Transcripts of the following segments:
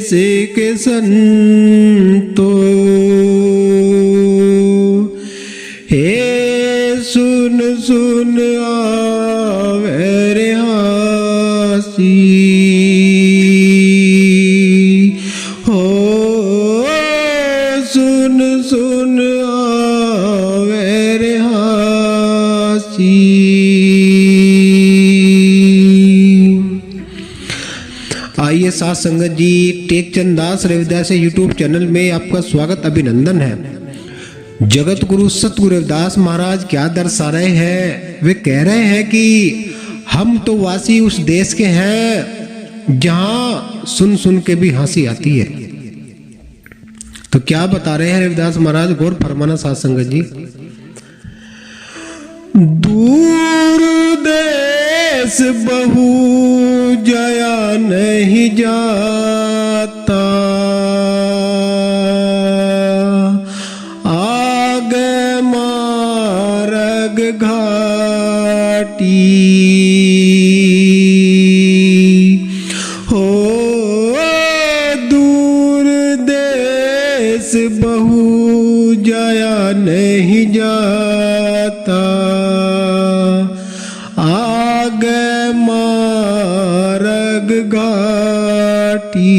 देश के संतो, हे सुन सुन आवे रे हासी, हो सुन सुन आवे रे हासी। आइए साथ संगत जी, टेकचंद दास रविदास यूट्यूब चैनल में आपका स्वागत अभिनंदन है। जगत गुरु सतगुरु रविदास महाराज क्या दर्शा रहे हैं? वे कह रहे हैं कि हम तो वासी उस देश के हैं जहां सुन सुन के भी हंसी आती है। तो क्या बता रहे हैं रविदास महाराज? गौर फरमाना साथ संगत जी। दूर देश बहु जया नहीं जाता, आगे मार्ग घाटी, हो दूर देश बहु जया नहीं जाता, आगे मार्ग घाटी।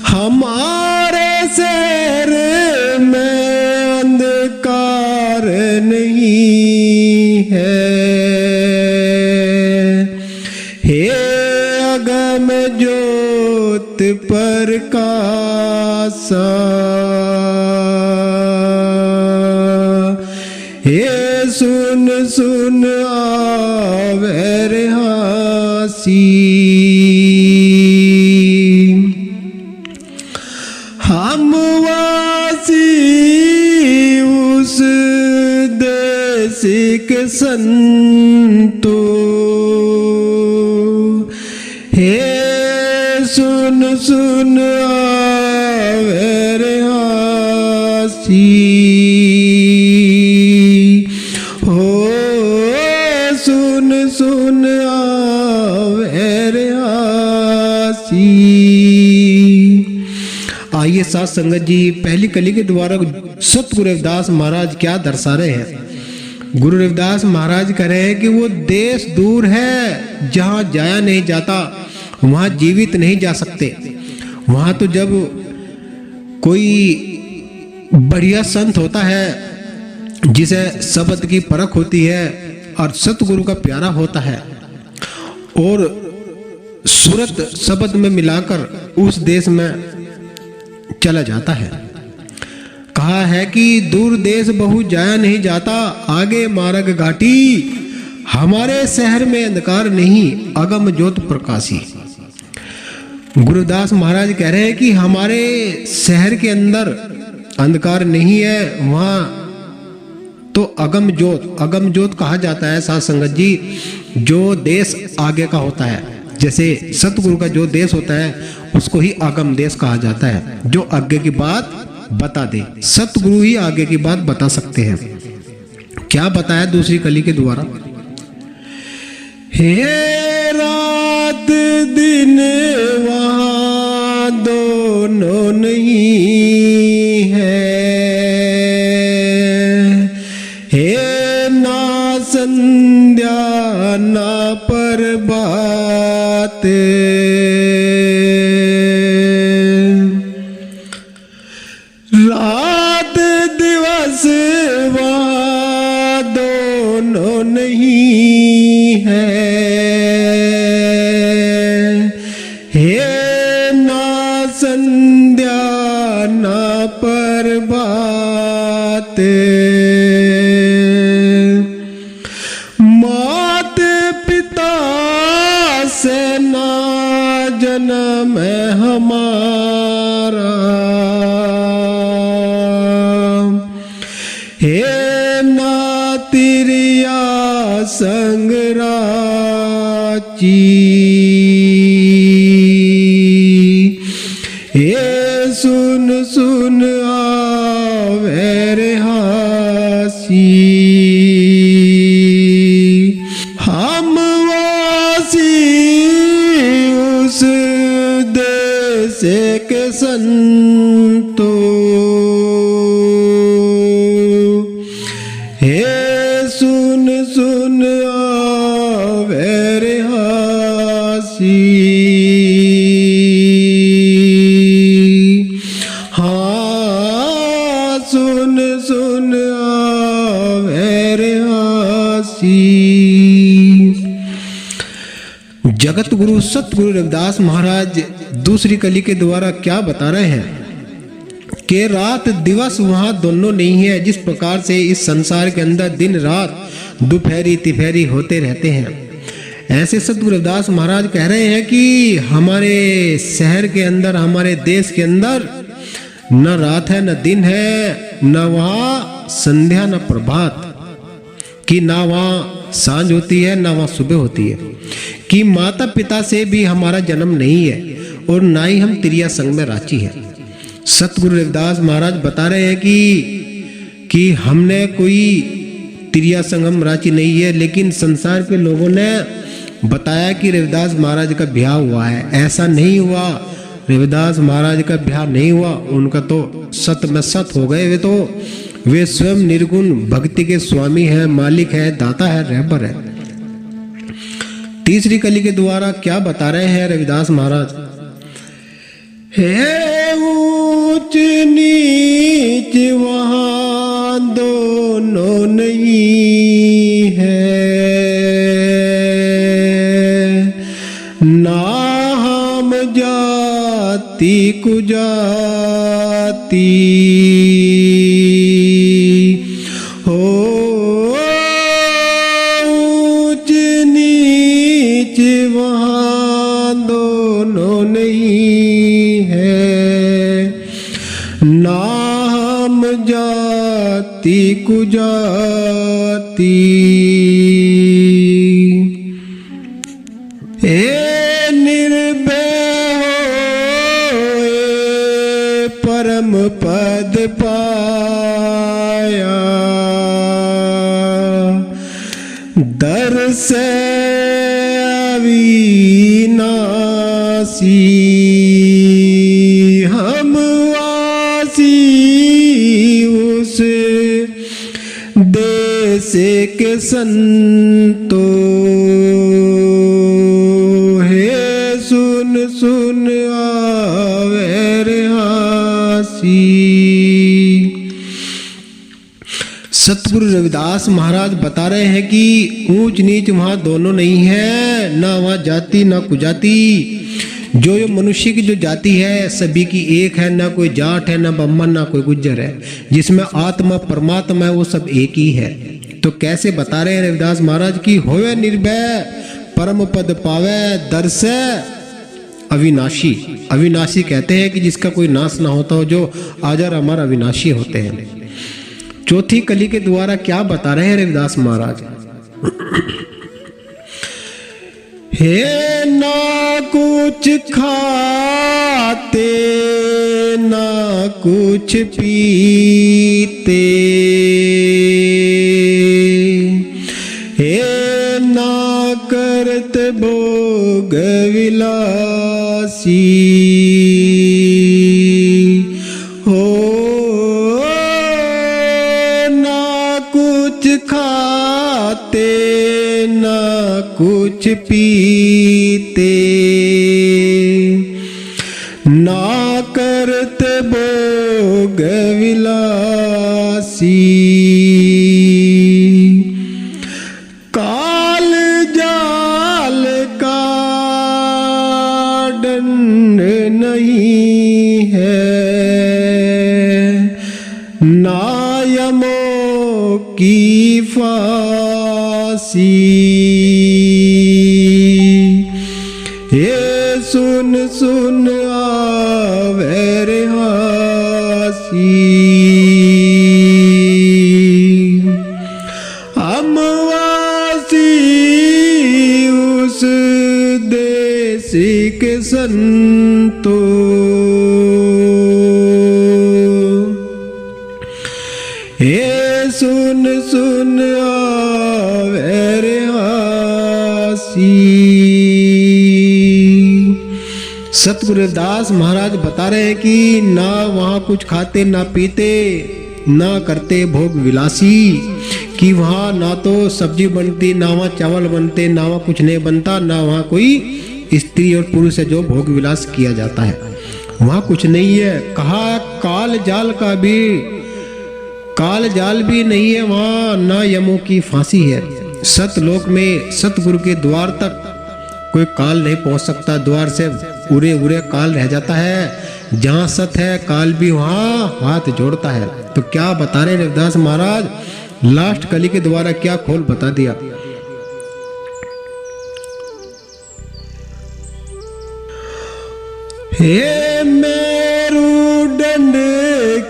हमारे शहर में अंधकार नहीं है, हे अगम ज्योत प्रकाशा, हे सुन सुन आवे रे हासी। हम वासी उस देश के संतो, हे सुन सुन आवे रे हासी, हो सुन सुन आवे रे हासी। आइए साथ संगत जी, पहली कली के द्वारा सतगुरु रविदास महाराज क्या दर्शा रहे हैं? गुरु रविदास महाराज कह रहे हैं कि वो देश दूर है जहां जाया नहीं जाता, वहां जीवित नहीं जा सकते। वहां तो जब कोई बढ़िया संत होता है जिसे शब्द की परख होती है और सतगुरु का प्यारा होता है और सूरत शब्द में मिलाकर उस देश में चला जाता है। कहा है कि दूर देश बहु जाया नहीं जाता, आगे मार्ग घाटी, हमारे शहर में अंधकार नहीं, अगम ज्योत प्रकाशी। गुरुदास महाराज कह रहे हैं कि हमारे शहर के अंदर अंधकार नहीं है, वहां तो अगम ज्योत कहा जाता है साथ संगत जी, जो देश आगे का होता है। जैसे सतगुरु का जो देश होता है उसको ही आगम देश कहा जाता है, जो आगे की बात बता दे। सतगुरु ही आगे की बात बता सकते हैं। क्या बताया दूसरी कली के द्वारा? हे रात दिन वहां दोनों नहीं है, हे ना संध्या ना प्रभात, रात दिवस वहां दोनों नहीं है, हे ना संध्या ना प्रभात, मात पिता से ना जन्म हमारा, हे ना तिरिया संग राची, हे सुन सुन आवे रे हासी। हम वासी उस से के संतो, हे सुन सुन आवे रे हासी, हाँ सुन सुन आवे रे हासी। जगत गुरु सतगुरु रविदास महाराज दूसरी कली के द्वारा क्या बता रहे हैं कि रात दिवस वहां दोनों नहीं है। जिस प्रकार से इस संसार के अंदर दिन रात दोपहरी तिपहरी होते रहते हैं, ऐसे सतगुरु रविदास महाराज कह रहे हैं कि हमारे शहर के अंदर, हमारे देश के अंदर न रात है न दिन है, न वहाँ संध्या न प्रभात, कि ना वहाँ सांझ होती है ना वहाँ सुबह होती है, कि माता पिता से भी हमारा जन्म नहीं है और ना ही हम त्रिया संग में रांची है। सतगुरु रविदास महाराज बता रहे हैं कि हमने कोई त्रिया संगम रांची नहीं है, लेकिन संसार के लोगों ने बताया कि रविदास महाराज का ब्याह हुआ है। ऐसा नहीं हुआ, रविदास महाराज का ब्याह नहीं हुआ। उनका तो सत में सत हो गए। वे स्वयं निर्गुण भक्ति के स्वामी हैं, मालिक है, दाता है, रहबर है। तीसरी कली के द्वारा क्या बता रहे हैं रविदास महाराज, है ऊंच नीच वहां दोनों नहीं है, ना हम जाति कुजाति, हो ऊंच नीच वहां दोनों नहीं है, ना हम जाति कुजाति। ए निर्भय होए परम पद पाया, दर्श अविनाशी, हम वासी उस देश के संतो, हे सुन सुन आवे रे हासी। सतगुरु रविदास महाराज बता रहे हैं कि ऊंच नीच वहां दोनों नहीं है, ना वहां जाति ना कुजाति। जो मनुष्य की जो जाति है सभी की एक है, ना कोई जाट है, ना ब्राह्मण, ना कोई गुज्जर है। जिसमें आत्मा परमात्मा है वो सब एक ही है। तो कैसे बता रहे हैं रविदास महाराज की, होवे निर्भय परम पद पावे, दर्श अविनाशी। अविनाशी कहते हैं कि जिसका कोई नाश ना होता हो, जो आजर अमर अविनाशी होते हैं। चौथी कली के द्वारा क्या बता रहे हैं रविदास महाराज, हे ना कुछ खाते ना कुछ पीते, हे ना करत भोग विलासी, हो ना कुछ खाते ना कुछ पीते, ना करत भोग विलासी। काल जाल का दंड नहीं है, ना यमों की फांसी, ये सुन सुन आवे रे हासी। हम वासी उस देश के संतो, ये सुन सुन आवे रे हासी। सतगुरु रविदास महाराज बता रहे हैं कि ना वहाँ कुछ खाते ना पीते, ना करते भोग विलासी, कि वहाँ ना तो सब्जी बनती, ना वहाँ चावल बनते, ना वहाँ कुछ नहीं बनता, ना वहाँ कोई स्त्री और पुरुष है जो भोग विलास किया जाता है, वहाँ कुछ नहीं है। कहा काल जाल भी नहीं है वहाँ, ना यमों की फांसी है। सतलोक में सतगुरु के द्वार तक कोई काल नहीं पहुंच सकता, द्वार से उरे काल रह जाता है। जहाँ सत है काल भी वहाँ हाथ जोड़ता है। तो क्या बता रहे रविदास महाराज, लास्ट कली के द्वारा क्या खोल बता दिया। हे मेरुदंड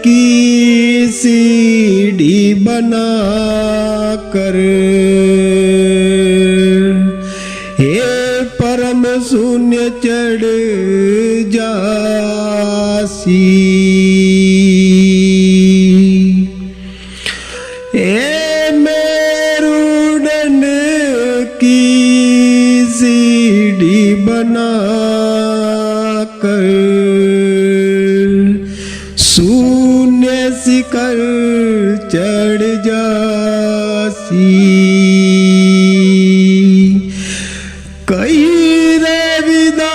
की सीढ़ी बना कर, हे परम शून्य चढ़ जासी, हे मेरुदंड की सीढ़ी बना कर, शून्य शिखर चढ़ जासी। कई रविदास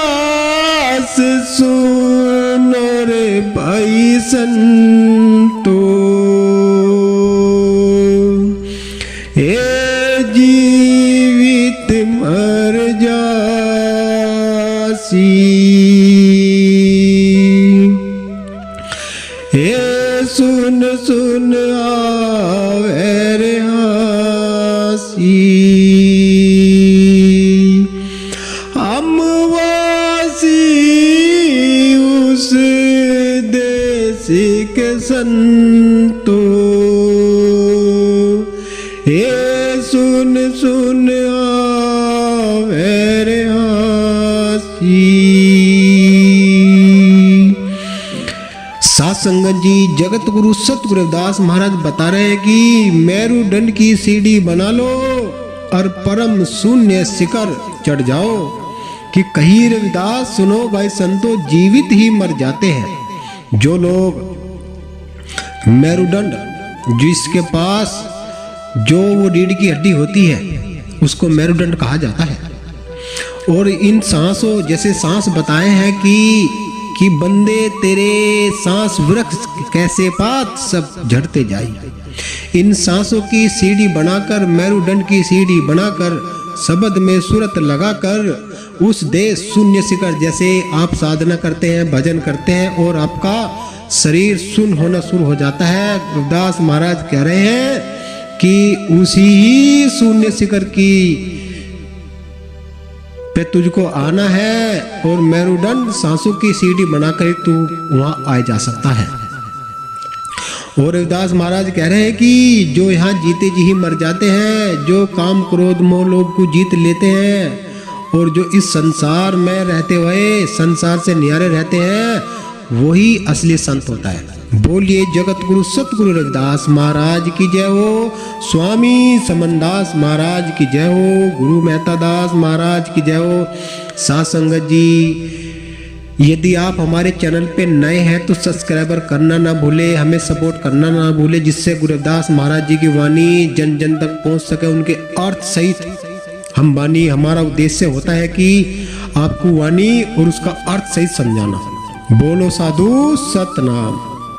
सुनो रे भाई संतो, हे जीवित मर जासी, हे सुन सुन आवे रे हासी, हम वासी उस देश के संतो, हे सुन सुन आवे रे हासी। साथ संगत जी, जगत गुरु सतगुरु रविदास महाराज बता रहे हैं कि मेरुदंड की सीढ़ी बना लो और परम शून्य शिखर चढ़ जाओ। कि कहीं रविदास सुनो भाई संतो, जीवित ही मर जाते हैं जो लोग मेरुदंड, जिसके पास जो वो रीढ़ की हड्डी होती है उसको मेरुदंड कहा जाता है। और इन सांसों जैसे सांस बताए हैं कि बंदे तेरे सांस वृक्ष कैसे पात सब झड़ते जाए। इन सांसों की सीढ़ी बनाकर, मेरुदंड की सीढ़ी बनाकर, शब्द में सूरत लगाकर उस देश शून्य शिखर, जैसे आप साधना करते हैं, भजन करते हैं और आपका शरीर शून्य होना शुरू हो जाता है। रविदास महाराज कह रहे हैं कि उसी ही शून्य शिखर की पे तुझको आना है और मेरुदंड सांसों की सीढ़ी बनाकर तू वहां आ जा सकता है। और रविदास महाराज कह रहे हैं कि जो यहाँ जीते जी ही मर जाते हैं, जो काम क्रोध मोह लोभ को जीत लेते हैं और जो इस संसार में रहते हुए संसार से न्यारे रहते हैं, वही असली संत होता है। बोलिए जगत गुरु सतगुरु रविदास महाराज की जय हो, स्वामी समनदास महाराज की जय हो, गुरु मेहता दास महाराज की जय हो। साथ संगत जी, यदि आप हमारे चैनल पे नए हैं तो सब्सक्राइबर करना ना भूले, हमें सपोर्ट करना ना भूले, जिससे गुरु रविदास महाराज जी की वाणी जन जन तक पहुंच सके, उनके अर्थ सहित हम वाणी, हमारा उद्देश्य होता है कि आपको वाणी और उसका अर्थ सहित समझाना। बोलो साधु सतनाम।